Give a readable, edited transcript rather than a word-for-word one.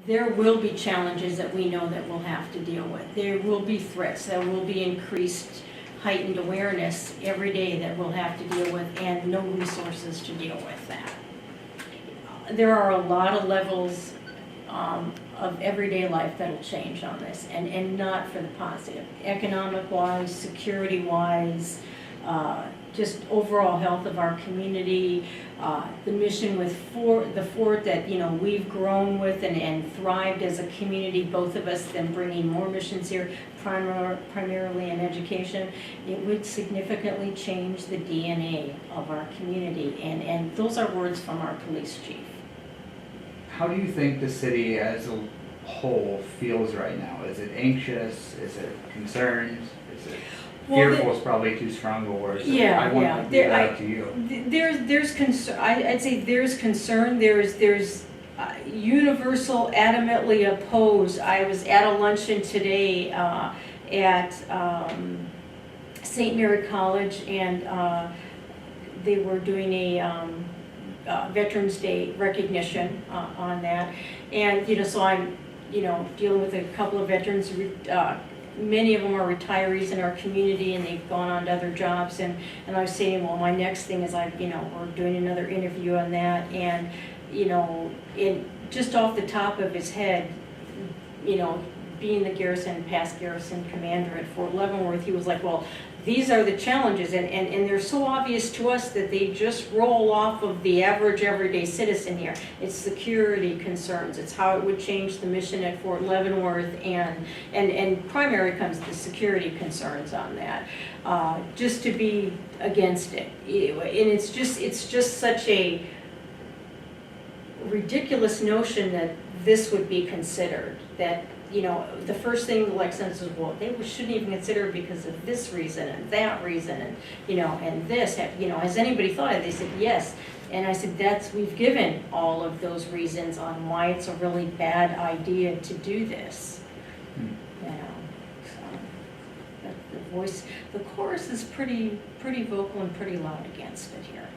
there will be challenges that we know that we'll have to deal with. There will be threats, there will be increased heightened awareness every day that we'll have to deal with, and no resources to deal with that. There are a lot of levels of everyday life that'll change on this, and not for the positive. Economic-wise, security-wise, just overall health of our community, the mission with the fort that we've grown with and thrived as a community, both of us, then bringing more missions here, primarily in education. It would significantly change the DNA of our community, and those are words from our police chief. How do you think the city as a whole feels right now? Is it anxious? Is it concerned? Is it fearful? Is probably too strong a word. So yeah, I want to leave that up to you. There's concern. I'd say there's concern. There's universal, adamantly opposed. I was at a luncheon today at St. Mary College, and they were doing a Veterans Day recognition on that, and so I'm dealing with a couple of veterans. Many of them are retirees in our community, and they've gone on to other jobs, and I was saying, well, my next thing is we're doing another interview on that, and just off the top of his head, being the past garrison commander at Fort Leavenworth, he was like, well, these are the challenges, and they're so obvious to us that they just roll off of the average everyday citizen here. It's security concerns, it's how it would change the mission at Fort Leavenworth, and primary comes the security concerns on that. Just to be against it, and it's just such a ridiculous notion that this would be considered, that the first thing the Lexington says, well, they shouldn't even consider it because of this reason and that reason, and this, has anybody thought of it? They said yes, and I said we've given all of those reasons on why it's a really bad idea to do this. So the chorus is pretty vocal and pretty loud against it here.